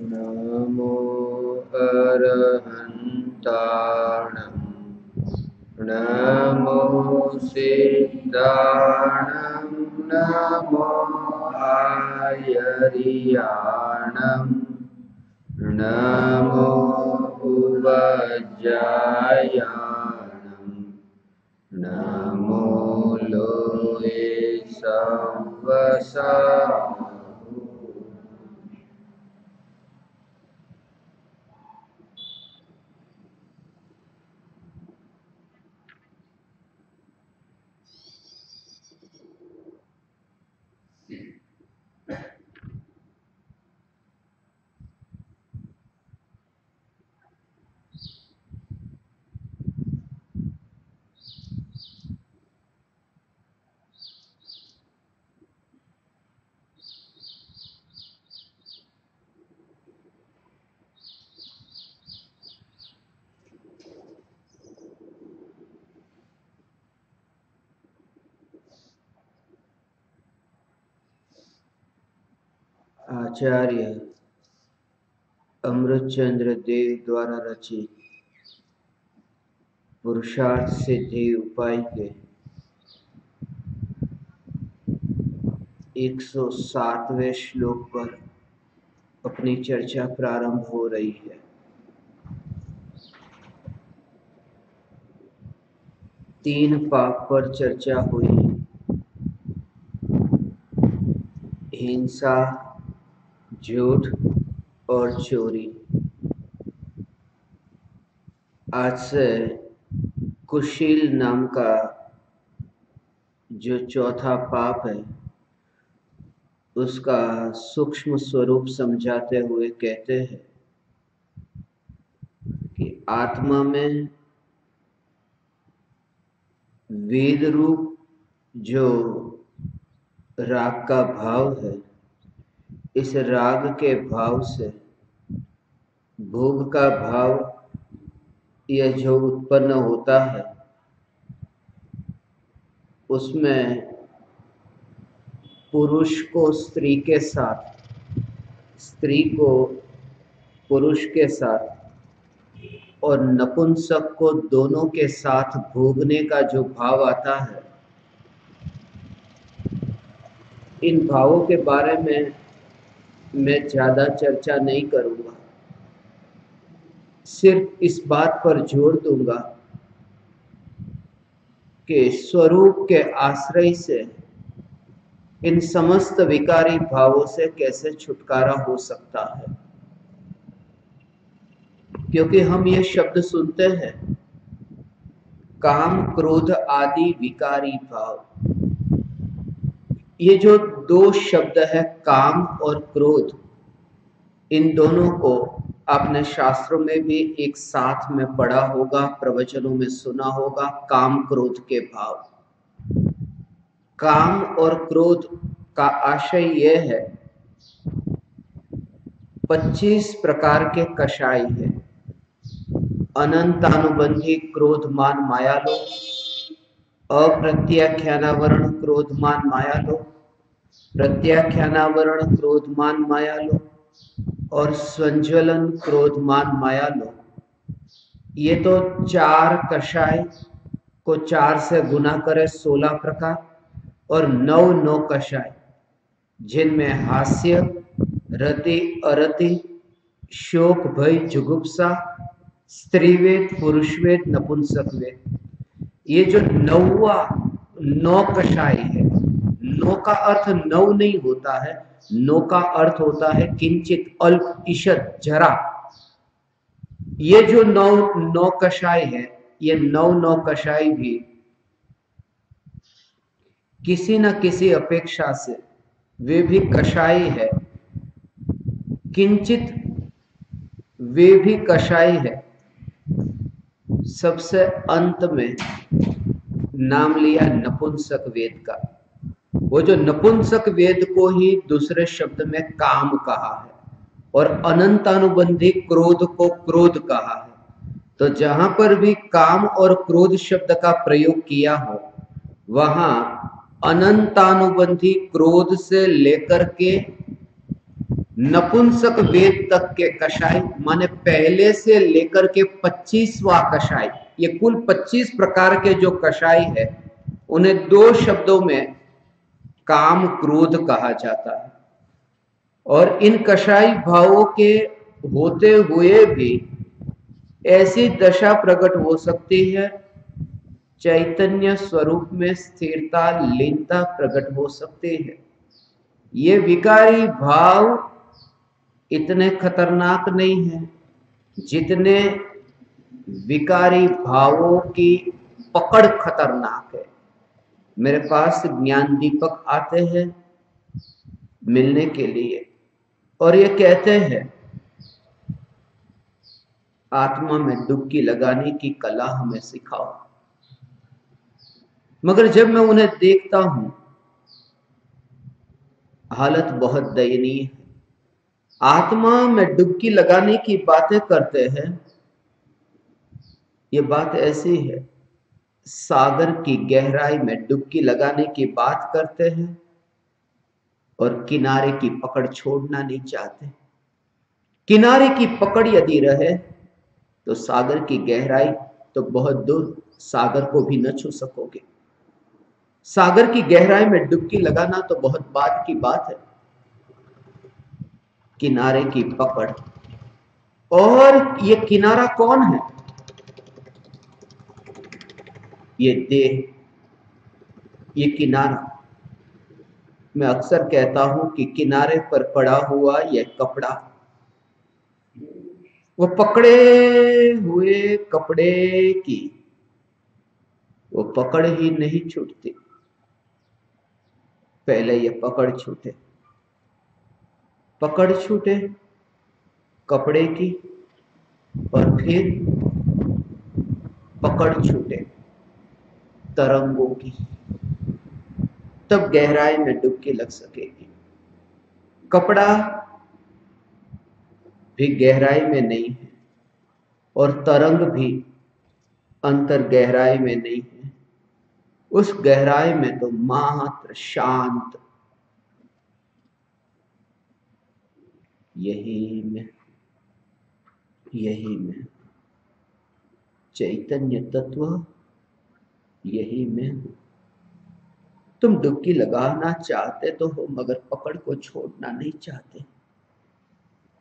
नमो अरहन्ताणं नमो सिद्धाणं नमो आयर्याणं नमो उवज्जायाणं नमो लोये संवसा। आचार्य अमृतचंद्र देव द्वारा रचित पुरुषार्थ सिद्धि उपाय के 107वें श्लोक पर अपनी चर्चा प्रारंभ हो रही है। तीन पाप पर चर्चा हुई: हिंसा, झूठ और चोरी। आज से कुशील नाम का जो चौथा पाप है उसका सूक्ष्म स्वरूप समझाते हुए कहते हैं कि आत्मा में वेद रूप जो राग का भाव है, इस राग के भाव से भोग का भाव यह जो उत्पन्न होता है उसमें पुरुष को स्त्री के साथ, स्त्री को पुरुष के साथ और नपुंसक को दोनों के साथ भोगने का जो भाव आता है, इन भावों के बारे में मैं ज़्यादा चर्चा नहीं करूँगा। सिर्फ इस बात पर जोर दूंगा कि स्वरूप के आश्रय से इन समस्त विकारी भावों से कैसे छुटकारा हो सकता है। क्योंकि हम ये शब्द सुनते हैं, काम क्रोध आदि विकारी भाव। ये जो दो शब्द है काम और क्रोध, इन दोनों को आपने शास्त्रों में भी एक साथ में पढ़ा होगा, प्रवचनों में सुना होगा। काम क्रोध के भाव, काम और क्रोध का आशय यह है, 25 प्रकार के कषाय है। अनंतानुबंधी क्रोध मान माया लो, अप्रत्याख्यानावरण क्रोध मान माया लो, प्रत्याख्यानावरण क्रोध मान माया लो और स्वंज्वलन क्रोध मान माया लो। ये तो 4 कषाय को 4 से गुना करे 16 प्रकार और 9 कषाय, जिनमें हास्य, रति, अरति, शोक, भय, जुगुप्सा, स्त्रीवेद, पुरुषवेद, नपुंसकवेद, ये जो 9 कषाय है। 9 का अर्थ 9 नहीं होता है, 9 का अर्थ होता है किंचित, अल्प, ईषद, जरा। ये जो 9 कषाय है, ये 9 कषाय भी किसी न किसी अपेक्षा से वे भी कषाय है, किंचित वे भी कषाय है। सबसे अंत में नाम लिया नपुंसक वेद का। वो जो नपुंसक वेद को ही दूसरे शब्द में काम कहा है और अनंतानुबंधी क्रोध को क्रोध कहा है। तो जहां पर भी काम और क्रोध शब्द का प्रयोग किया हो, वहां अनंतानुबंधी क्रोध से लेकर के नपुंसक वेद तक के कषाय माने पहले से लेकर के 25वां कषाय, ये कुल 25 प्रकार के जो कषाय है उन्हें दो शब्दों में काम क्रोध कहा जाता है। और इन कषाय भावों के होते हुए भी ऐसी दशा प्रकट हो सकती है, चैतन्य स्वरूप में स्थिरता लीनता प्रकट हो सकती है। ये विकारी भाव इतने खतरनाक नहीं है जितने विकारी भावों की पकड़ खतरनाक है। मेरे पास ज्ञान दीपक आते हैं मिलने के लिए और ये कहते हैं आत्मा में डुबकी लगाने की कला हमें सिखाओ, मगर जब मैं उन्हें देखता हूं हालत बहुत दयनीय है। आत्मा में डुबकी लगाने की बातें करते हैं, ये बात ऐसी है सागर की गहराई में डुबकी लगाने की बात करते हैं और किनारे की पकड़ छोड़ना नहीं चाहते। किनारे की पकड़ यदि रहे तो सागर की गहराई तो बहुत दूर, सागर को भी न छू सकोगे। सागर की गहराई में डुबकी लगाना तो बहुत बात की बात है। किनारे की पकड़, और ये किनारा कौन है? ये देह, ये किनारा। मैं अक्सर कहता हूं कि किनारे पर पड़ा हुआ यह कपड़ा, वो पकड़े हुए कपड़े की वो पकड़ ही नहीं छूटती। पहले ये पकड़ छूटे, पकड़ छूटे कपड़े की, और फिर पकड़ छूटे तरंगों की, तब गहराई में डुबकी लग सकेगी। कपड़ा भी गहराई में नहीं है और तरंग भी अंतर गहराई में नहीं है। उस गहराई में तो मात्र शांत यही में चैतन्य तत्व, यही में। तुम डुबकी लगाना चाहते तो हो मगर पकड़ को छोड़ना नहीं चाहते।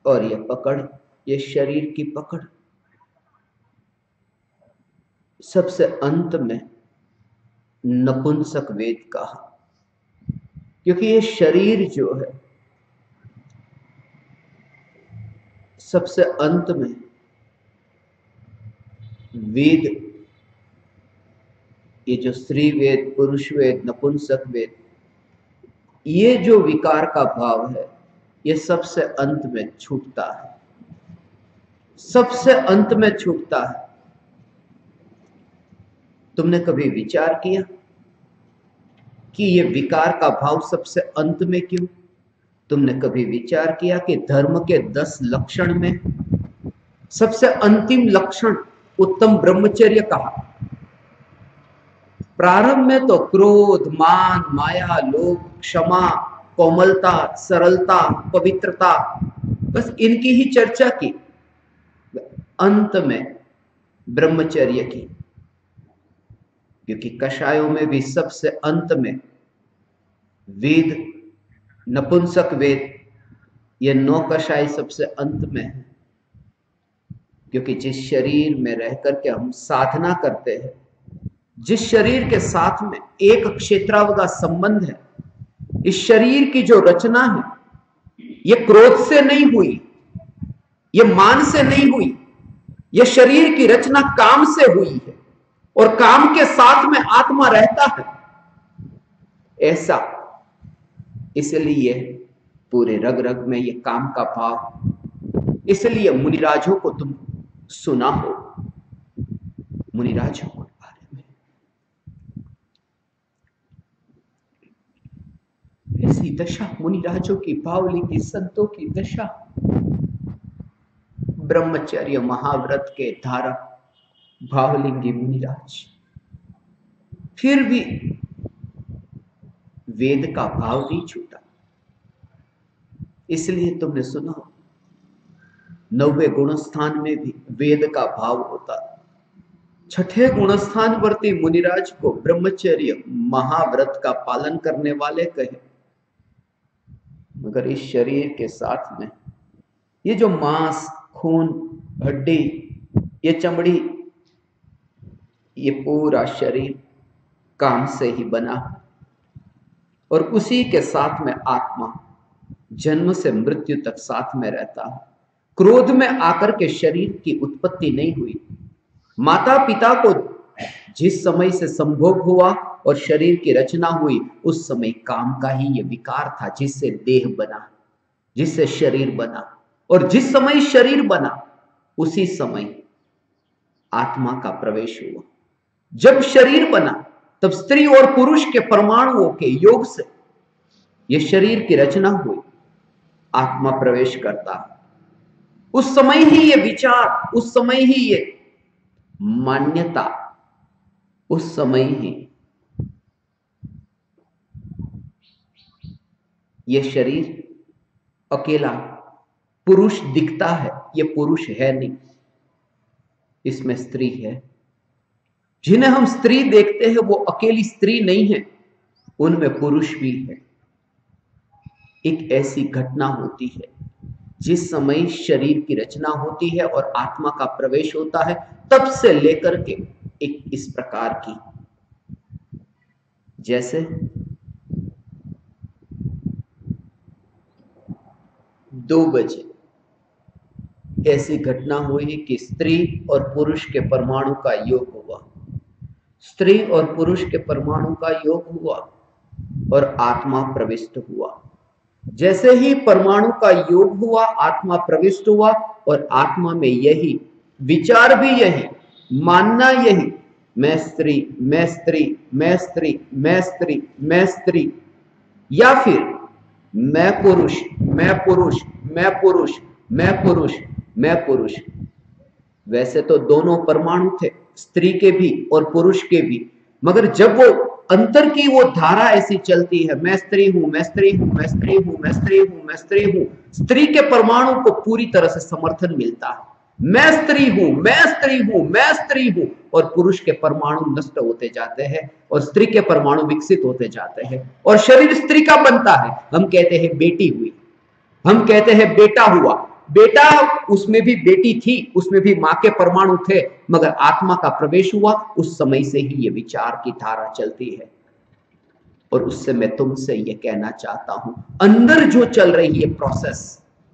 और ये पकड़, ये शरीर की पकड़, सबसे अंत में नपुंसक वेद कहा, क्योंकि ये शरीर जो है सबसे अंत में वेद, ये जो स्त्री वेद, पुरुष वेद, नपुंसक वेद, ये जो विकार का भाव है ये सबसे अंत में छूटता है, सबसे अंत में छूटता है। तुमने कभी विचार किया कि ये विकार का भाव सबसे अंत में क्यों? तुमने कभी विचार किया कि धर्म के 10 लक्षण में सबसे अंतिम लक्षण उत्तम ब्रह्मचर्य कहा? प्रारंभ में तो क्रोध, मान, माया, लोभ, क्षमा, कोमलता, सरलता, पवित्रता, बस इनकी ही चर्चा की। अंत में ब्रह्मचर्य की, क्योंकि कषायों में भी सबसे अंत में वेद, नपुंसक वेद, ये 9 कषाय सबसे अंत में है। क्योंकि जिस शरीर में रह करके हम साधना करते हैं, जिस शरीर के साथ में एक क्षेत्रावगा संबंध है, इस शरीर की जो रचना है ये क्रोध से नहीं हुई, ये मान से नहीं हुई, ये शरीर की रचना काम से हुई है और काम के साथ में आत्मा रहता है। ऐसा इसलिए पूरे रग रग में ये काम का भाव। इसलिए मुनिराजों को तुम सुना हो, मुनिराजों के बारे में ऐसी दशा, मुनिराजों की, बावली की, संतों की दशा। ब्रह्मचर्य महाव्रत के धारक भावलिंगी मुनिराज फिर भी वेद का भाव नहीं छूटा। इसलिए तुमने सुना 9वें गुणस्थान में भी वेद का भाव होता। 6ठे गुणस्थान वर्ती मुनिराज को ब्रह्मचर्य महाव्रत का पालन करने वाले कहे, मगर इस शरीर के साथ में ये जो मांस, खून, हड्डी, ये चमड़ी, ये पूरा शरीर काम से ही बना और उसी के साथ में आत्मा जन्म से मृत्यु तक साथ में रहता है। क्रोध में आकर के शरीर की उत्पत्ति नहीं हुई। माता पिता को जिस समय से संभोग हुआ और शरीर की रचना हुई, उस समय काम का ही ये विकार था, जिससे देह बना, जिससे शरीर बना। और जिस समय शरीर बना उसी समय आत्मा का प्रवेश हुआ। जब शरीर बना तब स्त्री और पुरुष के परमाणुओं के योग से ये शरीर की रचना हुई, आत्मा प्रवेश करता। उस समय ही ये विचार, उस समय ही ये मान्यता, उस समय ही ये शरीर अकेला पुरुष दिखता है। ये पुरुष है नहीं, इसमें स्त्री है। जिन्हें हम स्त्री देखते हैं वो अकेली स्त्री नहीं है, उनमें पुरुष भी है। एक ऐसी घटना होती है जिस समय शरीर की रचना होती है और आत्मा का प्रवेश होता है, तब से लेकर के एक इस प्रकार की, जैसे 2 बजे ऐसी घटना हुई कि स्त्री और पुरुष के परमाणु का योग हुआ। स्त्री और पुरुष के परमाणु का योग हुआ और आत्मा प्रविष्ट हुआ। जैसे ही परमाणु का योग हुआ, आत्मा प्रविष्ट हुआ और आत्मा में यही विचार भी, यही मानना, यही मैं स्त्री, मैं स्त्री, मैं स्त्री, मैं स्त्री, मैं स्त्री, या फिर मैं पुरुष, मैं पुरुष, मैं पुरुष, मैं पुरुष, मैं पुरुष। वैसे तो दोनों परमाणु थे, स्त्री के भी और पुरुष के भी, मगर जब वो अंतर की वो धारा ऐसी चलती है, मैं स्त्री हूं, मैं स्त्री हूं, मैं स्त्री हूं, मैं स्त्री हूं, मैं स्त्री हूं, स्त्री के परमाणु को पूरी तरह से समर्थन मिलता है। मैं स्त्री हूं, मैं स्त्री हूं, मैं स्त्री हूं, और पुरुष के परमाणु नष्ट होते जाते हैं और स्त्री के परमाणु विकसित होते जाते हैं और शरीर स्त्री का बनता है। हम कहते हैं बेटी हुई, हम कहते हैं बेटा हुआ। बेटा, उसमें भी बेटी थी, उसमें भी मां के परमाणु थे, मगर आत्मा का प्रवेश हुआ, उस समय से ही ये विचार की धारा चलती है। और उससे मैं तुमसे ये कहना चाहता हूं, अंदर जो चल रही है प्रोसेस,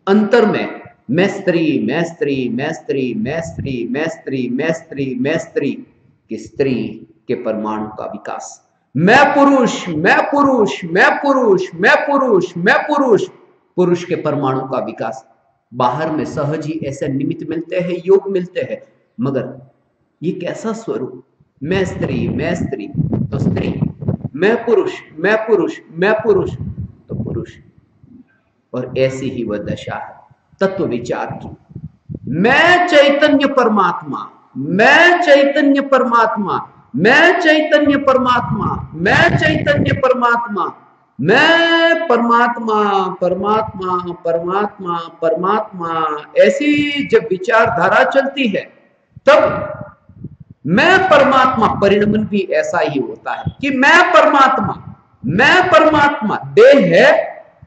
अंतर में मैं स्त्री, मैं स्त्री, मैं स्त्री, मैं स्त्री, मैं स्त्री, मैं स्त्री, मैं स्त्री कि स्त्री के परमाणु का विकास, मैं पुरुष, मैं पुरुष, मैं पुरुष, मैं पुरुष, मैं पुरुष, पुरुष के परमाणु का विकास। बाहर में सहज ही ऐसे निमित्त मिलते हैं, योग मिलते हैं, मगर ये कैसा स्वरूप, मैं स्त्री, मैं स्त्री तो स्त्री, मैं पुरुष, मैं पुरुष, मैं पुरुष तो पुरुष। और ऐसी ही वह दशा है तत्व विचार की। मैं चैतन्य परमात्मा, मैं चैतन्य परमात्मा, मैं चैतन्य परमात्मा, मैं चैतन्य परमात्मा, मैं परमात्मा, परमात्मा, परमात्मा, परमात्मा। ऐसी जब विचारधारा चलती है तब मैं परमात्मा परिणमन भी ऐसा ही होता है कि मैं परमात्मा, मैं परमात्मा देह है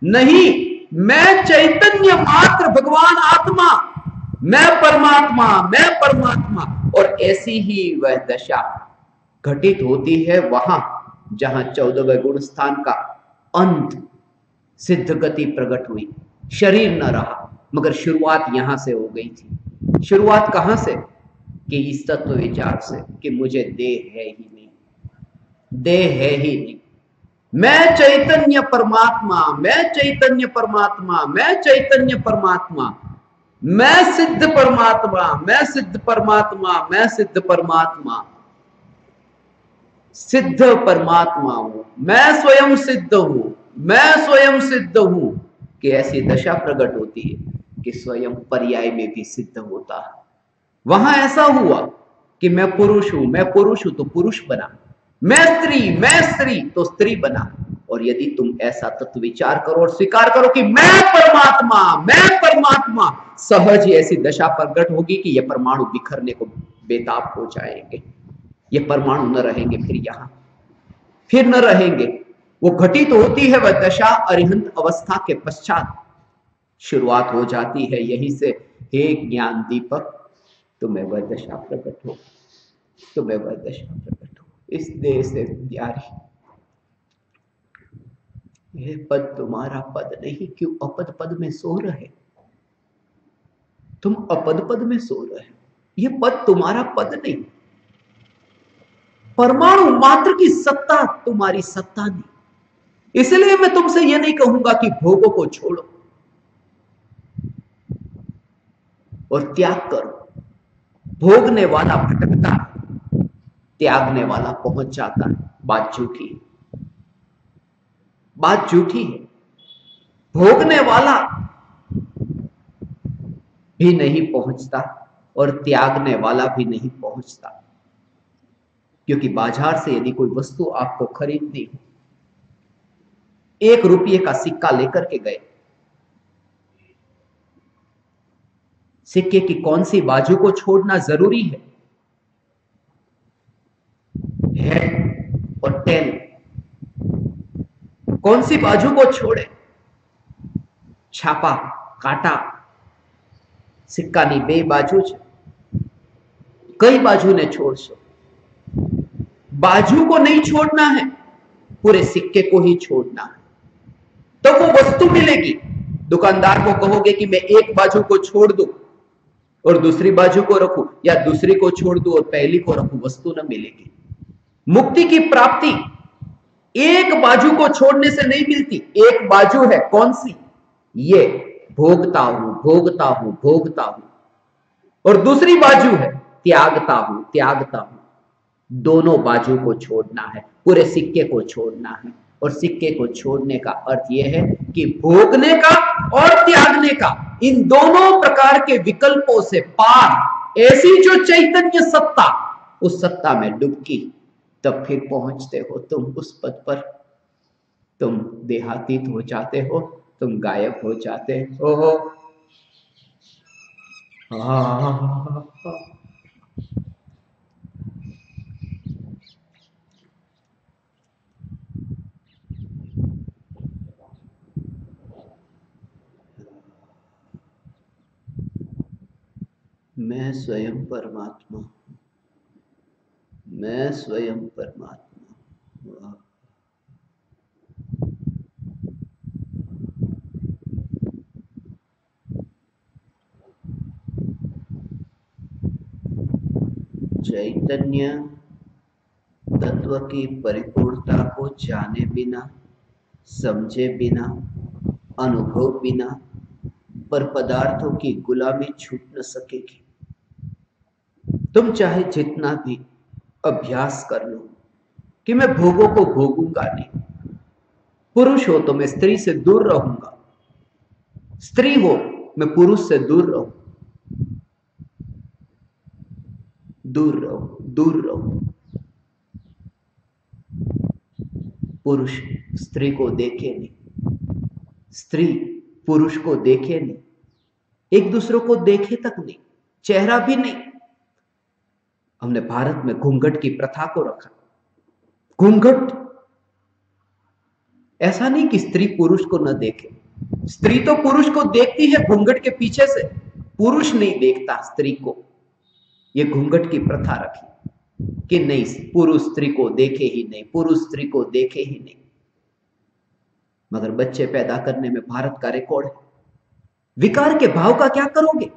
नहीं, मैं चैतन्य मात्र भगवान आत्मा, मैं परमात्मा, मैं परमात्मा। और ऐसी ही वह दशा घटित होती है वहां जहां 14वें गुण स्थान का अंत, सिद्ध गति प्रकट हुई। शरीर न रहा, मगर शुरुआत यहां से हो गई थी। शुरुआत कहां से? कि इस तत्व विचार से कि मुझे देह है ही नहीं, देह है ही नहीं। मैं चैतन्य परमात्मा, मैं चैतन्य परमात्मा, मैं चैतन्य परमात्मा, मैं सिद्ध परमात्मा, मैं सिद्ध परमात्मा, मैं सिद्ध परमात्मा, सिद्ध परमात्मा हूं, मैं स्वयं सिद्ध हूं, मैं स्वयं सिद्ध हूं। कि ऐसी दशा प्रकट होती है कि स्वयं पर्याय में भी सिद्ध होता है। वहां ऐसा हुआ कि मैं पुरुष हूं, मैं पुरुष हूं तो पुरुष बना, मैं स्त्री तो स्त्री बना, और यदि तुम ऐसा तत्व विचार करो और स्वीकार करो कि मैं परमात्मा, सहज ही ऐसी दशा प्रकट होगी कि ये परमाणु बिखरने को बेताब हो जाएंगे। ये परमाणु न रहेंगे फिर न रहेंगे। वो घटित होती है वह दशा अरिहंत अवस्था के पश्चात शुरुआत हो जाती है यहीं से। हे ज्ञान दीपक, तुम्हें वह दशा प्रकट हो, तुम्हें वह दशा प्रकट हो। इस देह से प्यारी, यह पद तुम्हारा पद नहीं, क्यों अपद पद में सो रहे? तुम अपद पद में सो रहे, यह पद तुम्हारा पद नहीं। परमाणु मात्र की सत्ता तुम्हारी सत्ता नहीं। इसलिए मैं तुमसे यह नहीं कहूंगा कि भोगों को छोड़ो और त्याग करो। भोगने वाला भटकता है, त्यागने वाला पहुंच जाता है। बात झूठी है, बात झूठी है। भोगने वाला भी नहीं पहुंचता और त्यागने वाला भी नहीं पहुंचता, क्योंकि बाजार से यदि कोई वस्तु आपको खरीदनी हो, 1 रुपये का सिक्का लेकर के गए, सिक्के की कौन सी बाजू को छोड़ना जरूरी है? हेड और टेल, कौन सी बाजू को छोड़े? छापा काटा सिक्का नी बे बाजू छे, कई बाजू ने छोड़शो? बाजू को नहीं छोड़ना है, पूरे सिक्के को ही छोड़ना है, तो वो वस्तु मिलेगी। दुकानदार को कहोगे कि मैं एक बाजू को छोड़ दूं और दूसरी बाजू को रखूं, या दूसरी को छोड़ दूं और पहली को रखूं, वस्तु न मिलेगी। मुक्ति की प्राप्ति एक बाजू को छोड़ने से नहीं मिलती। एक बाजू है, कौन सी? ये भोगता हूं, भोगता हूं, भोगता हूं, और दूसरी बाजू है त्यागता हूं, त्यागता हूं। दोनों बाजू को छोड़ना है, पूरे सिक्के को छोड़ना है। और सिक्के को छोड़ने का अर्थ यह है कि भोगने का और त्यागने का, इन दोनों प्रकार के विकल्पों से पार ऐसी जो चैतन्य सत्ता, उस सत्ता में डुबकी, तब फिर पहुंचते हो तुम उस पद पर। तुम देहातीत हो जाते हो, तुम गायब हो जाते हो। मैं स्वयं परमात्मा, मैं स्वयं परमात्मा। चैतन्य तत्व की परिपूर्णता को जाने बिना, समझे बिना, अनुभव बिना पर पदार्थों की गुलामी छूट न सकेगी। तुम चाहे जितना भी अभ्यास कर लो कि मैं भोगों को भोगूंगा नहीं, पुरुष हो तो मैं स्त्री से दूर रहूंगा, स्त्री हो मैं पुरुष से दूर रहूं, दूर रहो, दूर रहो। पुरुष स्त्री को देखे नहीं, स्त्री पुरुष को देखे नहीं, एक दूसरे को देखे तक नहीं, चेहरा भी नहीं। हमने भारत में घूंघट की प्रथा को रखा। घूंघट, ऐसा नहीं कि स्त्री पुरुष को न देखे, स्त्री तो पुरुष को देखती है घूंघट के पीछे से, पुरुष नहीं देखता स्त्री को। यह घूंघट की प्रथा रखी कि नहीं, पुरुष स्त्री को देखे ही नहीं, पुरुष स्त्री को देखे ही नहीं। मगर बच्चे पैदा करने में भारत का रिकॉर्ड है। विकार के भाव का क्या करोगे?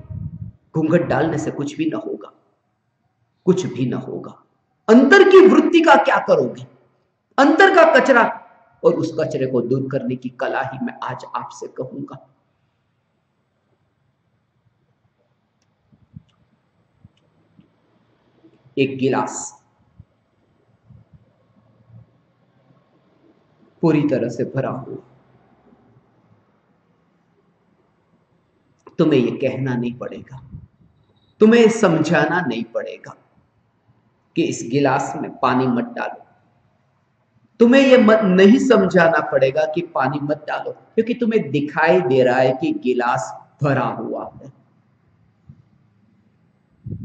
घूंघट डालने से कुछ भी ना होगा, कुछ भी ना होगा। अंतर की वृत्ति का क्या करोगे? अंतर का कचरा, और उस कचरे को दूर करने की कला ही मैं आज आपसे कहूंगा। एक गिलास पूरी तरह से भरा हुआ, तुम्हें यह कहना नहीं पड़ेगा, तुम्हें समझाना नहीं पड़ेगा कि इस गिलास में पानी मत डालो, तुम्हें ये मत नहीं समझाना पड़ेगा कि पानी मत डालो, क्योंकि तुम्हें दिखाई दे रहा है कि गिलास भरा हुआ है।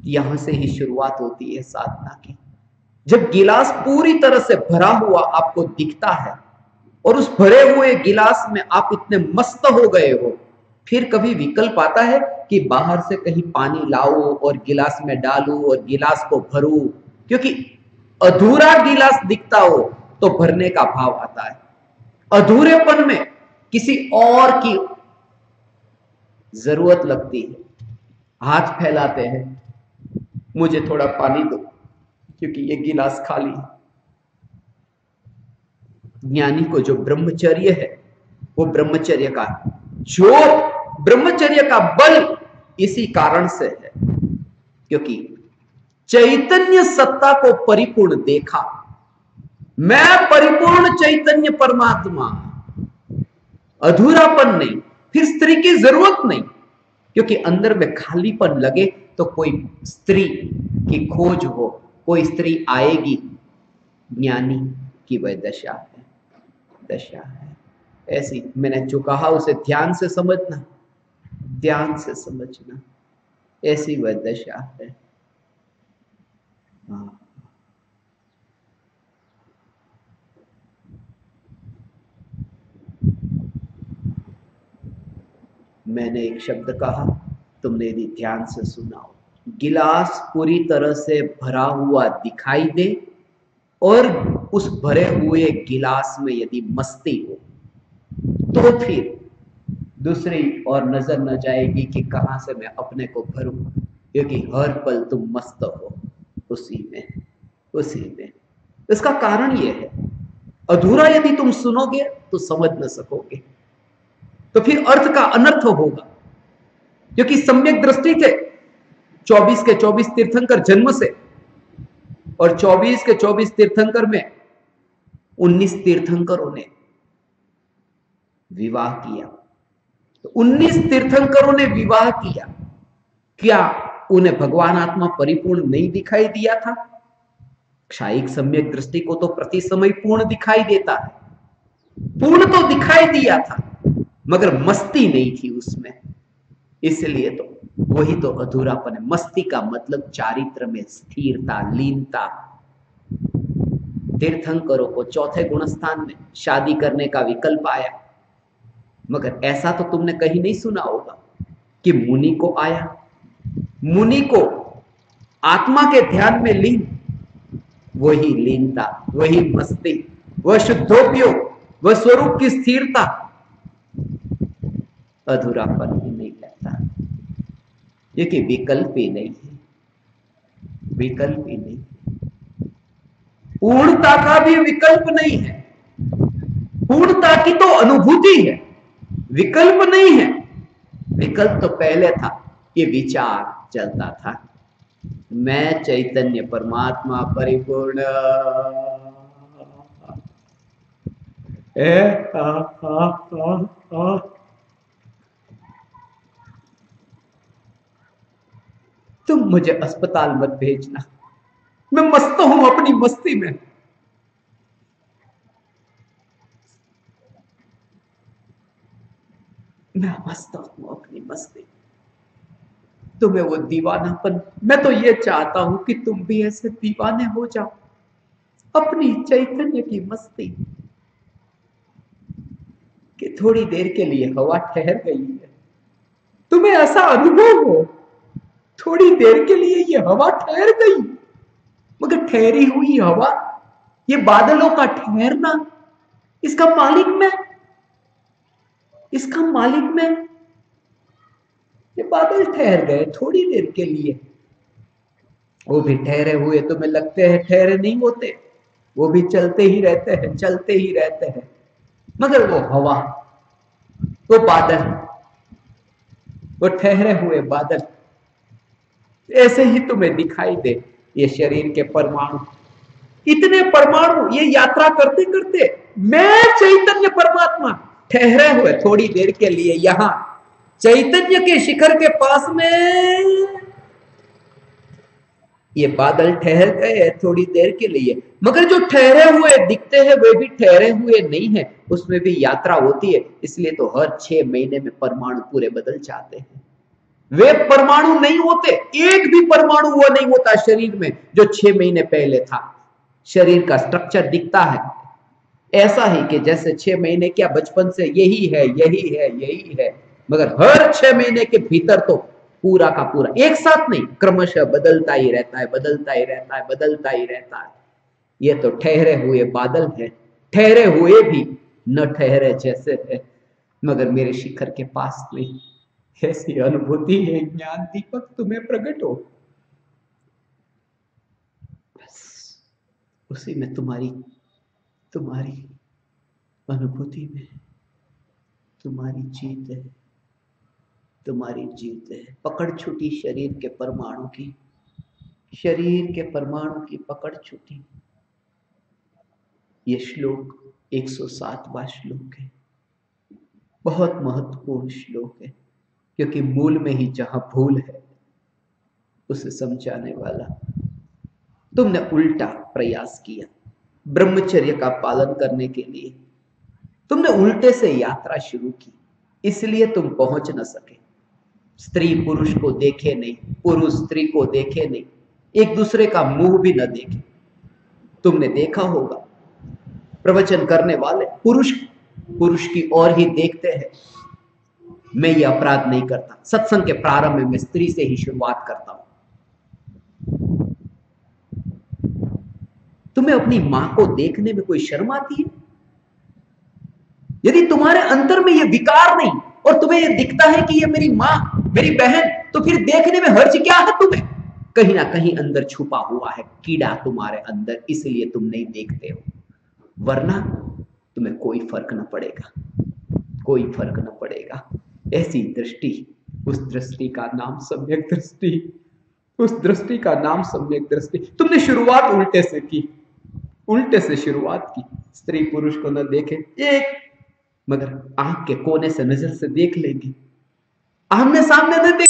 यहां से ही शुरुआत होती है साधना की। जब गिलास पूरी तरह से भरा हुआ आपको दिखता है और उस भरे हुए गिलास में आप इतने मस्त हो गए हो, फिर कभी विकल्प आता है कि बाहर से कहीं पानी लाओ और गिलास में डालूं और गिलास को भरूं, क्योंकि अधूरा गिलास दिखता हो तो भरने का भाव आता है। अधूरेपन में किसी और की जरूरत लगती है, हाथ फैलाते हैं, मुझे थोड़ा पानी दो क्योंकि ये गिलास खाली है। ज्ञानी को जो ब्रह्मचर्य है वो ब्रह्मचर्य का जो ब्रह्मचर्य का बल इसी कारण से है, क्योंकि चैतन्य सत्ता को परिपूर्ण देखा। मैं परिपूर्ण चैतन्य परमात्मा, अधूरापन नहीं, फिर स्त्री की जरूरत नहीं, क्योंकि अंदर में खालीपन लगे तो कोई स्त्री की खोज हो, कोई स्त्री आएगी। ज्ञानी की वह दशा है ऐसी। मैंने जो कहा उसे ध्यान से समझना, ध्यान से समझना, ऐसी वह दशा है। मैंने एक शब्द कहा, तुमने यदि ध्यान से सुना हो, गिलास पूरी तरह से भरा हुआ दिखाई दे और उस भरे हुए गिलास में यदि मस्ती हो तो फिर दूसरी और नजर न जाएगी कि कहां से मैं अपने को भरूं, क्योंकि हर पल तुम मस्त हो उसी में। इसका कारण यह है, अधूरा यदि तुम सुनोगे तो समझ न सकोगे, तो फिर अर्थ का अनर्थ होगा। क्योंकि सम्यक दृष्टि थे 24 के 24 तीर्थंकर जन्म से, और 24 के 24 तीर्थंकर में 19 तीर्थंकरों ने विवाह किया। तो 19 तीर्थंकरों ने विवाह किया, क्या उन्हें भगवान आत्मा परिपूर्ण नहीं दिखाई दिया था? क्षायिक सम्यक दृष्टि को तो प्रति समय पूर्ण दिखाई देता है, पूर्ण तो दिखाई दिया था, मगर मस्ती नहीं थी उसमें। इसलिए तो वही तो अधूरापन है। मस्ती का मतलब चारित्र में स्थिरता, लीनता। तीर्थंकरों को चौथे गुणस्थान में शादी करने का विकल्प आया, मगर ऐसा तो तुमने कहीं नहीं सुना होगा कि मुनि को आया। मुनि को आत्मा के ध्यान में लीन, वही लीनता, वही मस्ती, वह शुद्धोपयोग, वह स्वरूप की स्थिरता, अधूरापन ही नहीं कहता, क्योंकि विकल्प ही नहीं है, विकल्प ही नहीं। पूर्णता का भी विकल्प नहीं है, पूर्णता की तो अनुभूति है, विकल्प नहीं है। विकल्प तो पहले था, ये विचार चलता था, मैं चैतन्य परमात्मा परिपूर्ण तुम मुझे अस्पताल मत भेजना, मैं मस्त हूं अपनी मस्ती में। मैं मस्त हूं अपनी मस्ती, तुम्हें वो दीवानापन, मैं तो ये चाहता हूं कि तुम भी ऐसे दीवाने हो जाओ अपनी चैतन्य की मस्ती, कि थोड़ी देर के लिए हवा ठहर गई है, तुम्हें ऐसा अनुभव हो थोड़ी देर के लिए ये हवा ठहर गई। मगर ठहरी हुई हवा, ये बादलों का ठहरना, इसका मालिक मैं, इसका मालिक मैं। ये बादल ठहर गए थोड़ी देर के लिए, वो भी ठहरे हुए तुम्हें लगते हैं ठहरे नहीं होते, वो भी चलते ही रहते हैं, चलते ही रहते हैं। मगर वो हवा, वो बादल, वो ठहरे हुए बादल ऐसे ही तुम्हें दिखाई दे। ये शरीर के परमाणु, इतने परमाणु, ये यात्रा करते करते मैं चैतन्य परमात्मा ठहरे हुए थोड़ी देर के लिए यहां चैतन्य के शिखर के पास में, ये बादल ठहर गए थोड़ी देर के लिए, मगर जो ठहरे हुए दिखते हैं वे भी ठहरे हुए नहीं है, उसमें भी यात्रा होती है। इसलिए तो हर 6 महीने में परमाणु पूरे बदल जाते हैं। वे परमाणु नहीं होते, एक भी परमाणु वो नहीं होता शरीर में जो 6 महीने पहले था। शरीर का स्ट्रक्चर दिखता है ऐसा ही कि जैसे 6 महीने क्या बचपन से यही है यही है यही है, मगर हर 6 महीने के भीतर तो पूरा का पूरा एक साथ नहीं, क्रमशः बदलता ही रहता है, बदलता ही रहता है, बदलता ही रहता है। ये तो ठहरे हुए बादल है, ठहरे हुए भी न ठहरे जैसे है, मगर मेरे शिखर के पास नहीं। ऐसी अनुभूति है ज्ञान दीपक तुम्हें प्रकट हो, बस उसी में तुम्हारी तुम्हारी अनुभूति में तुम्हारी जीत है, तुम्हारी जीत है। पकड़ छूटी शरीर के परमाणु की, शरीर के परमाणु की पकड़ छूटी। ये श्लोक 107वां श्लोक है, बहुत महत्वपूर्ण श्लोक है, क्योंकि मूल में ही जहां भूल है उसे समझाने वाला। तुमने उल्टा प्रयास किया ब्रह्मचर्य का पालन करने के लिए, तुमने उल्टे से यात्रा शुरू की, इसलिए तुम पहुंच न सके। स्त्री पुरुष को देखे नहीं, पुरुष स्त्री को देखे नहीं, एक दूसरे का मुंह भी न देखे। तुमने देखा होगा प्रवचन करने वाले पुरुष पुरुष की ओर ही देखते हैं। मैं ये अपराध नहीं करता, सत्संग के प्रारंभ में मैं स्त्री से ही शुरुआत करता हूं। तुम्हें अपनी मां को देखने में कोई शर्म आती है? यदि तुम्हारे अंतर में ये विकार नहीं और तुम्हें ये दिखता है कि ये मेरी मां, मेरी बहन, तो फिर देखने में हर्ज क्या है तुम्हें? कहीं ना कहीं अंदर छुपा हुआ है कीड़ा तुम्हारे अंदर, इसलिए तुम नहीं देखते हो, वरना तुम्हें कोई फर्क न पड़ेगा, कोई फर्क न पड़ेगा। ऐसी दृष्टि, उस दृष्टि का नाम सम्यक दृष्टि, उस दृष्टि का नाम सम्यक दृष्टि। तुमने शुरुआत उल्टे से की, उल्टे से शुरुआत की। स्त्री पुरुष को न देखे एक, मगर आंख के कोने से नजर से देख लेंगे, आमने सामने न देख।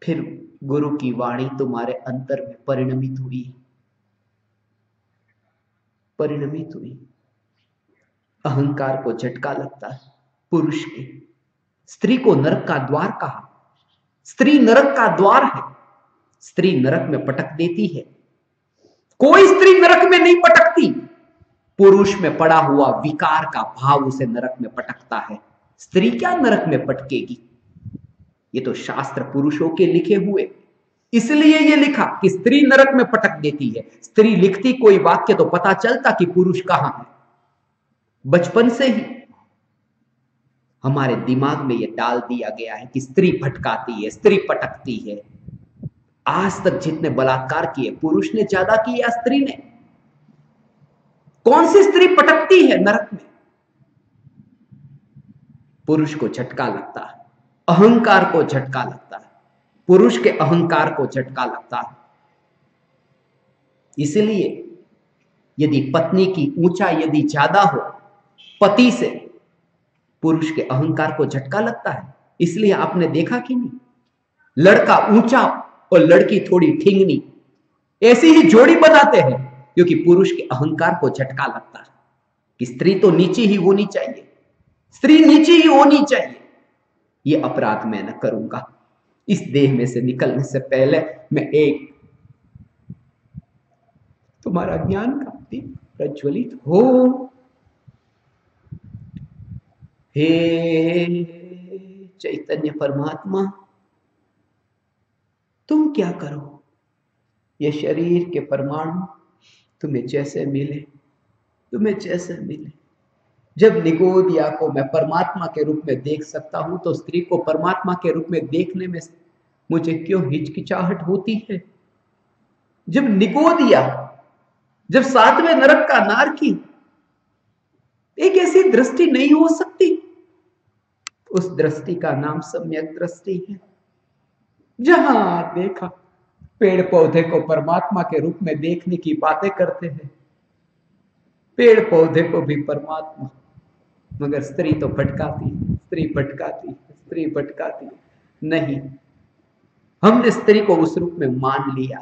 फिर गुरु की वाणी तुम्हारे अंतर में परिणमित हुई, परिणमित हुई। अहंकार को झटका लगता है पुरुष के। स्त्री को नरक का द्वार कहा, स्त्री नरक का द्वार है, स्त्री नरक में पटक देती है। कोई स्त्री नरक में नहीं पटकती, पुरुष में पड़ा हुआ विकार का भाव उसे नरक में पटकता है। स्त्री क्या नरक में पटकेगी? ये तो शास्त्र पुरुषों के लिखे हुए, इसलिए ये लिखा कि स्त्री नरक में पटक देती है। स्त्री लिखती कोई वाक्य तो पता चलता कि पुरुष कहां है। बचपन से ही हमारे दिमाग में ये डाल दिया गया है कि स्त्री भटकाती है, स्त्री पटकती है। आज तक जितने बलात्कार किए पुरुष ने ज्यादा किए या स्त्री ने? कौन सी स्त्री पटकती है नरक में? पुरुष को झटका लगता है, अहंकार को झटका लगता है, पुरुष के अहंकार को झटका लगता है। इसलिए यदि पत्नी की ऊंचाई यदि ज्यादा हो पति से, पुरुष के अहंकार को झटका लगता है। इसलिए आपने देखा कि नहीं, लड़का ऊंचा और लड़की थोड़ी ठिंगनी, ऐसी ही जोड़ी बनाते हैं, क्योंकि पुरुष के अहंकार को झटका लगता है कि स्त्री तो नीचे ही होनी चाहिए, स्त्री नीचे ही होनी चाहिए। ये अपराध मैं न करूंगा। इस देह में से निकलने से पहले मैं एक तुम्हारा ज्ञान का दीप प्रज्वलित हो। हे चैतन्य परमात्मा, तुम क्या करो, ये शरीर के परमाणु तुम्हें जैसे मिले, तुम्हें जैसे मिले, जब निगोदिया को मैं परमात्मा के रूप में देख सकता हूं तो स्त्री को परमात्मा के रूप में देखने में मुझे क्यों हिचकिचाहट होती है? जब निगोदिया, जब 7वें नरक का नारकी, एक ऐसी दृष्टि नहीं हो सकती? उस दृष्टि का नाम सम्यक दृष्टि है। जहां देखा पेड़ पौधे को परमात्मा के रूप में देखने की बातें करते हैं, पेड़ पौधे को भी परमात्मा, मगर स्त्री तो भटकाती, स्त्री भटकाती, स्त्री भटकाती। नहीं, हमने स्त्री को उस रूप में मान लिया।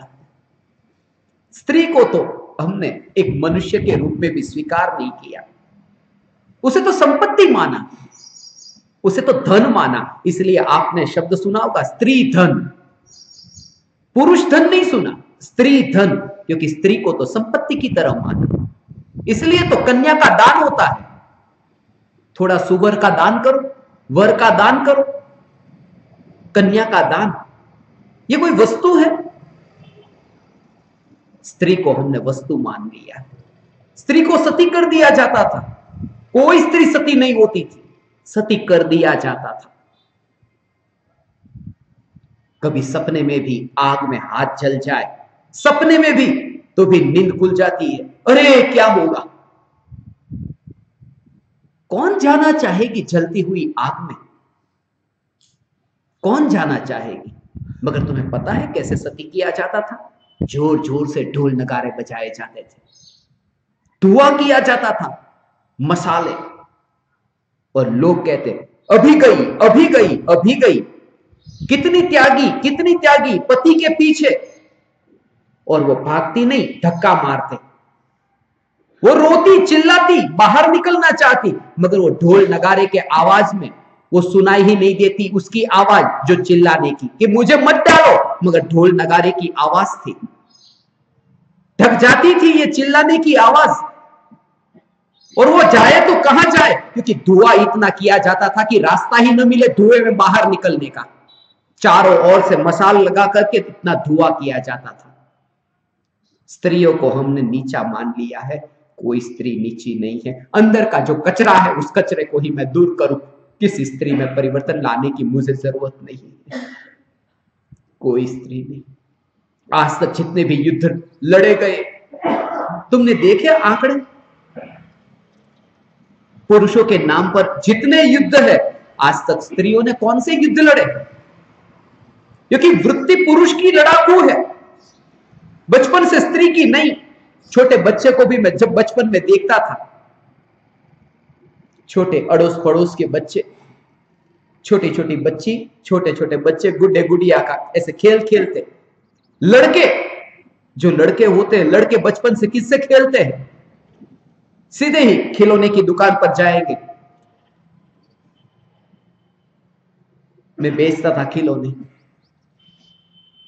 स्त्री को तो हमने एक मनुष्य के रूप में भी स्वीकार नहीं किया। उसे तो संपत्ति माना, उसे तो धन माना। इसलिए आपने शब्द सुना होगा स्त्री धन, पुरुष धन नहीं सुना, स्त्री धन, क्योंकि स्त्री को तो संपत्ति की तरह माना। इसलिए तो कन्या का दान होता है। थोड़ा सुवर का दान करो, वर का दान करो, कन्या का दान, ये कोई वस्तु है? स्त्री को हमने वस्तु मान लिया। स्त्री को सती कर दिया जाता था। कोई स्त्री सती नहीं होती थी, सती कर दिया जाता था। कभी सपने में भी आग में हाथ जल जाए, सपने में भी, तो भी नींद खुल जाती है। अरे क्या होगा? कौन जाना चाहेगी जलती हुई आग में? कौन जाना चाहेगी? मगर तुम्हें पता है कैसे सती किया जाता था? जोर जोर से ढोल नगारे बजाए जाते थे, धुआं किया जाता था, मसाले, और लोग कहते अभी गई, अभी गई, अभी गई। कितनी त्यागी पति के पीछे, और वो भागती नहीं, धक्का मारते। वो रोती चिल्लाती, बाहर निकलना चाहती, मगर वो ढोल नगारे के आवाज में वो सुनाई ही नहीं देती उसकी आवाज जो चिल्लाने की, कि मुझे मत डालो, मगर ढोल नगारे की आवाज थी। ढक जाती थी ये चिल्लाने की आवाज, और वो जाए तो कहां जाए, क्योंकि धुआं इतना किया जाता था कि रास्ता ही न मिले धुएं में बाहर निकलने का। चारों ओर से मसाल लगा करके इतना धुआं किया जाता था। स्त्रियों को हमने नीचा मान लिया है। कोई स्त्री नीची नहीं है। अंदर का जो कचरा है उस कचरे को ही मैं दूर करूं, किसी स्त्री में परिवर्तन लाने की मुझे जरूरत नहीं है। कोई स्त्री नहीं। आज तक जितने भी युद्ध लड़े गए, तुमने देखे आंकड़े? पुरुषों के नाम पर जितने युद्ध है, आज तक स्त्रियों ने कौन से युद्ध लड़े? क्योंकि वृत्ति पुरुष की लड़ाकू है, बचपन से स्त्री की नहीं। छोटे बच्चे को भी मैं जब बचपन में देखता था, छोटे अड़ोस पड़ोस के बच्चे, छोटी छोटी बच्ची, छोटे छोटे बच्चे गुड्डे गुड़िया का ऐसे खेल खेलते। लड़के, जो लड़के होते हैं, लड़के बचपन से किससे खेलते हैं? सीधे ही खिलौने की दुकान पर जाएंगे। मैं बेचता था खिलौने,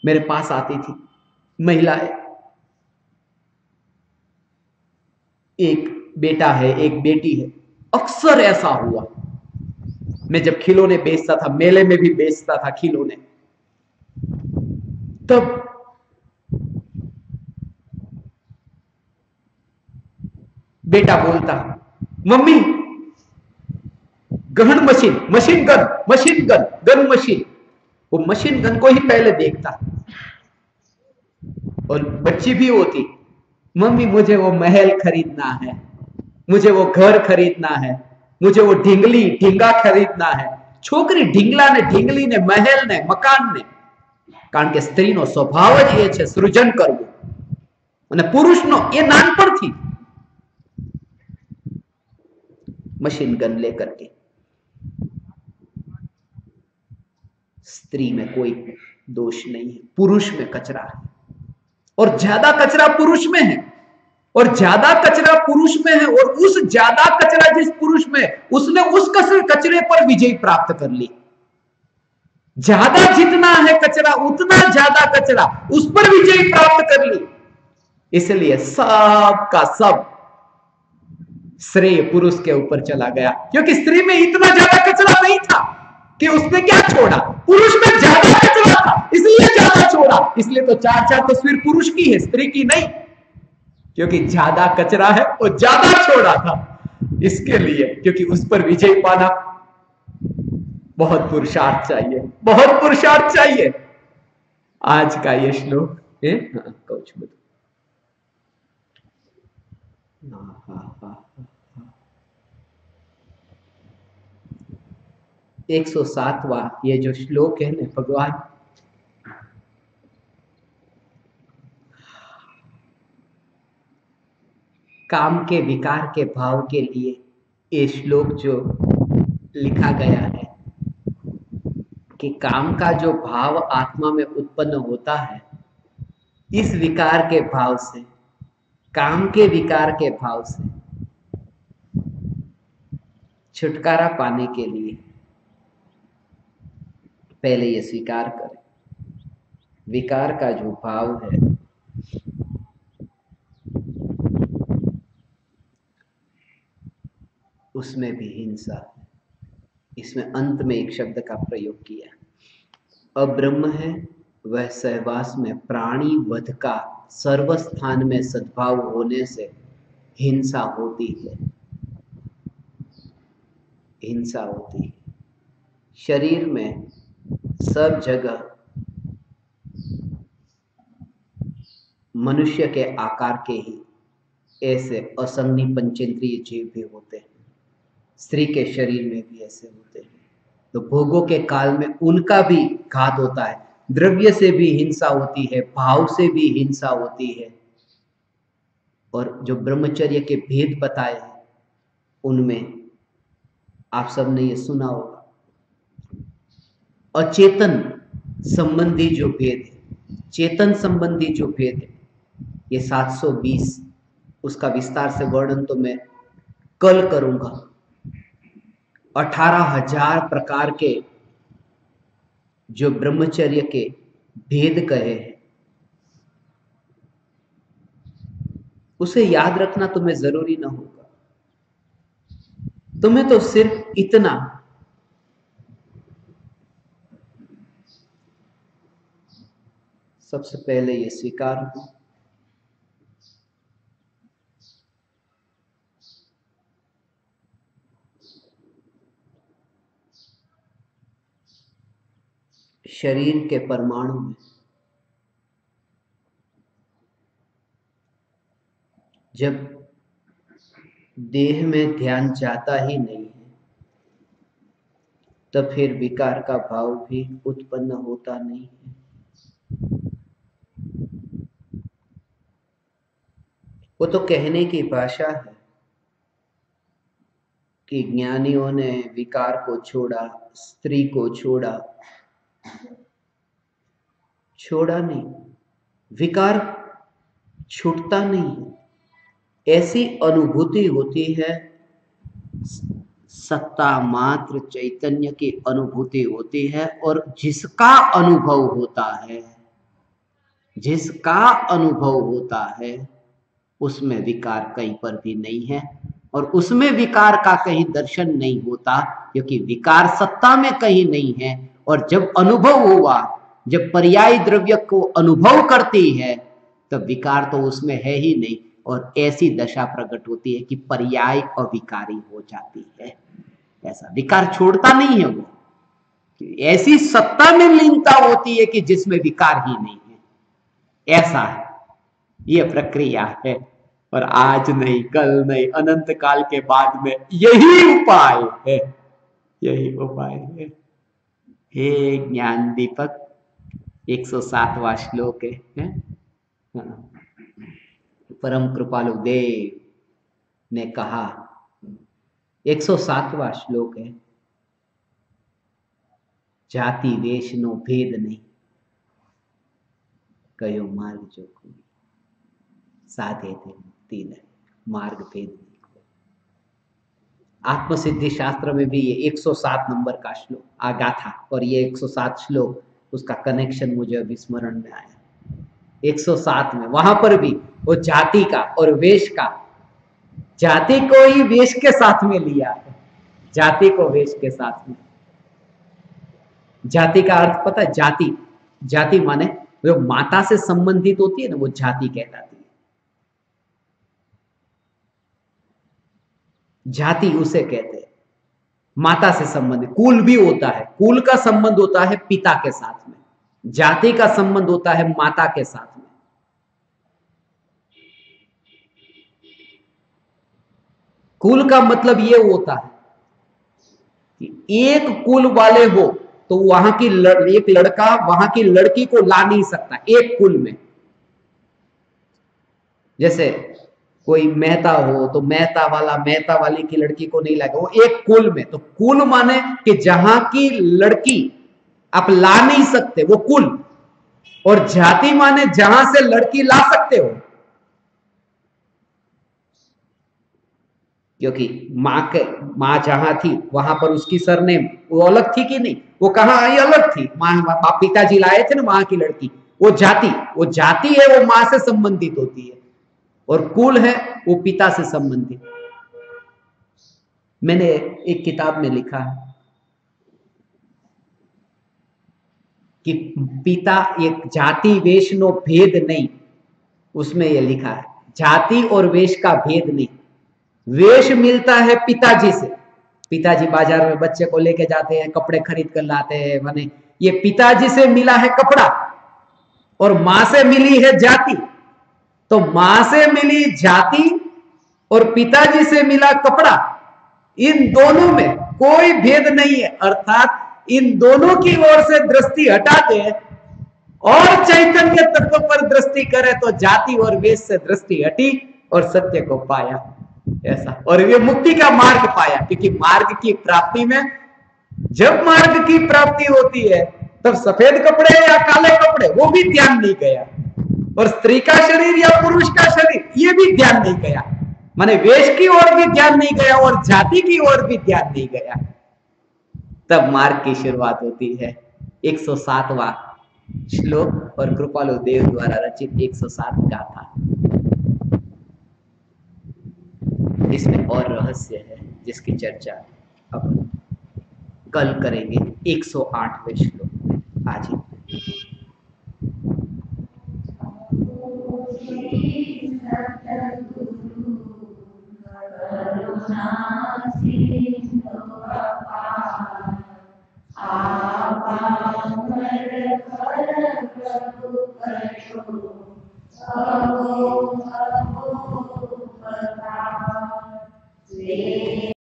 मेरे पास आती थी महिलाएं, एक बेटा है, एक बेटी है। अक्सर ऐसा हुआ, मैं जब खिलौने बेचता था, मेले में भी बेचता था खिलौने, तब बेटा बोलता, mummy gun machine, machine gun, machine gun, gun machine. वो मशीन गन को ही पहले देखता। और बच्ची भी होती, मम्मी मुझे वो महल खरीदना है, मुझे वो घर खरीदना है, मुझे वो ढींगा खरीदना है। छोकरी ढींगला ने, ढींगली ने, महल ने, मकान ने, कारण के स्त्री नो स्वभाव ज ए छे सृजन करवुं, અને પુરુષનો એ નાનપણથી मशीन गन लेकर के। स्त्री में कोई दोष नहीं है, पुरुष में कचरा है, और ज्यादा कचरा पुरुष में है, और ज्यादा कचरा पुरुष में है, और उस ज्यादा कचरा जिस पुरुष में, उसने उस कचरे पर विजय प्राप्त कर ली। ज्यादा जितना है कचरा, उतना ज्यादा कचरा उस पर विजय प्राप्त कर ली। इसलिए सब का सब श्रेय पुरुष के ऊपर चला गया, क्योंकि स्त्री में इतना ज्यादा कचरा नहीं था कि उसने क्या छोड़ा। पुरुष में ज्यादा कचरा था, इसलिए ज्यादा छोड़ा। इसलिए तो 4 तस्वीर पुरुष की है, स्त्री की नहीं, क्योंकि ज्यादा कचरा है और ज्यादा छोड़ा था। इसके लिए, क्योंकि उस पर विजय पाना बहुत पुरुषार्थ चाहिए, बहुत पुरुषार्थ चाहिए। आज का ये श्लोक है। हाँ, कौच बता। हाँ हाँ हाँ, 107वां ये जो श्लोक है ना, भगवान काम के विकार के भाव के लिए ये श्लोक जो लिखा गया है कि काम का जो भाव आत्मा में उत्पन्न होता है, इस विकार के भाव से, काम के विकार के भाव से छुटकारा पाने के लिए पहले ये स्वीकार करें, विकार का जो भाव है उसमें भी हिंसा है। इसमें अंत में एक शब्द का प्रयोग किया, अब्रह्म है वह सहवास में प्राणी वध का सर्वस्थान में सद्भाव होने से हिंसा होती है, हिंसा होती है। शरीर में सब जगह मनुष्य के आकार के ही ऐसे असंगनी पंचेंद्रिय जीव भी होते हैं, स्त्री के शरीर में भी ऐसे होते हैं। तो भोगों के काल में उनका भी घात होता है, द्रव्य से भी हिंसा होती है, भाव से भी हिंसा होती है। और जो ब्रह्मचर्य के भेद बताए हैं उनमें आप सबने ये सुना होगा, अचेतन संबंधी जो भेद है, चेतन संबंधी जो भेद है, ये 720, उसका विस्तार से वर्णन तो मैं कल करूंगा। 18,000 प्रकार के जो ब्रह्मचर्य के भेद कहे हैं, उसे याद रखना तुम्हें जरूरी ना होगा। तुम्हें तो सिर्फ इतना सबसे पहले ये स्वीकार हो शरीर के परमाणु में जब देह में ध्यान जाता ही नहीं है, तब फिर विकार का भाव भी उत्पन्न होता नहीं है। वो तो कहने की भाषा है कि ज्ञानियों ने विकार को छोड़ा, स्त्री को छोड़ा। छोड़ा नहीं, विकार छूटता नहीं है। ऐसी अनुभूति होती है, सत्ता मात्र चैतन्य की अनुभूति होती है, और जिसका अनुभव होता है, जिसका अनुभव होता है उसमें विकार कहीं पर भी नहीं है, और उसमें विकार का कहीं दर्शन नहीं होता, क्योंकि विकार सत्ता में कहीं नहीं है। और जब अनुभव हुआ, जब पर्याय द्रव्य को अनुभव करती है, तब विकार तो उसमें है ही नहीं, और ऐसी दशा प्रकट होती है कि पर्याय अविकारी हो जाती है। ऐसा विकार छोड़ता नहीं है वो, ऐसी सत्ता में लीनता होती है कि जिसमें विकार ही नहीं है। ऐसा है, ये प्रक्रिया है। और आज नहीं, कल नहीं, अनंत काल के बाद में यही उपाय है, यही उपाय है। हे ज्ञान दीपक, 107वां श्लोक है? परम कृपालु देव ने कहा, 107वां श्लोक है, जाति वेश नो भेद नहीं, कयो मार्ग जो कोई साधे थे मुक्ति नहीं, मार्ग भेद नहीं। आत्मसिद्धि शास्त्र में भी ये 107 नंबर का श्लोक आगा था, और ये 107 श्लोक, उसका कनेक्शन मुझे अभी स्मरण में आया। 107 में वहां पर भी वो जाति का और वेश का, जाति को ही वेश के साथ में लिया है, जाति को वेश के साथ में। जाति का अर्थ पता है? जाति, जाति माने जो माता से संबंधित होती है ना, वो जाति कहलाती है। जाति उसे कहते हैं, माता से संबंधित। कुल भी होता है, कुल का संबंध होता है पिता के साथ में, जाति का संबंध होता है माता के साथ में। कुल का मतलब यह होता है कि एक कुल वाले हो तो वहां की एक लड़का वहां की लड़की को ला नहीं सकता एक कुल में। जैसे कोई मेहता हो तो मेहता वाला मेहता वाली की लड़की को नहीं लाएगा, वो एक कुल में। तो कुल माने कि जहां की लड़की आप ला नहीं सकते, वो कुल। और जाति माने जहां से लड़की ला सकते हो, क्योंकि मां जहां थी वहां पर उसकी सरनेम वो अलग थी कि नहीं, वो कहां आई, अलग थी। मां पिताजी लाए थे ना वहां की लड़की, वो जाति है, वो मां से संबंधित होती है। और कुल है वो पिता से संबंधित। मैंने एक किताब में लिखा है कि पिता एक जाति वेश नो भेद नहीं, उसमें यह लिखा है जाति और वेश का भेद नहीं। वेश मिलता है पिताजी से, पिताजी बाजार में बच्चे को लेके जाते हैं, कपड़े खरीद कर लाते हैं, माने ये पिताजी से मिला है कपड़ा। और मां से मिली है जाति, तो मां से मिली जाति और पिताजी से मिला कपड़ा, इन दोनों में कोई भेद नहीं है। अर्थात इन दोनों की ओर से दृष्टि हटा दे और चैतन्य तत्व पर दृष्टि करे तो जाति और वेश से दृष्टि हटी और सत्य को पाया, ऐसा। और ये मुक्ति का मार्ग पाया, क्योंकि मार्ग की प्राप्ति में, जब मार्ग की प्राप्ति होती है तब सफेद कपड़े या काले कपड़े वो भी ध्यान नहीं गया, और स्त्री का शरीर या पुरुष का शरीर ये भी ध्यान नहीं गया, माने वेश की ओर भी ध्यान नहीं गया और जाति की ओर भी ध्यान नहीं गया। तब मार्ग की शुरुआत होती है। 107वां श्लोक और कृपालु देव द्वारा रचित 107 गाथा। इसमें और रहस्य है जिसकी चर्चा अब कल करेंगे 108वें श्लोक में। आज ही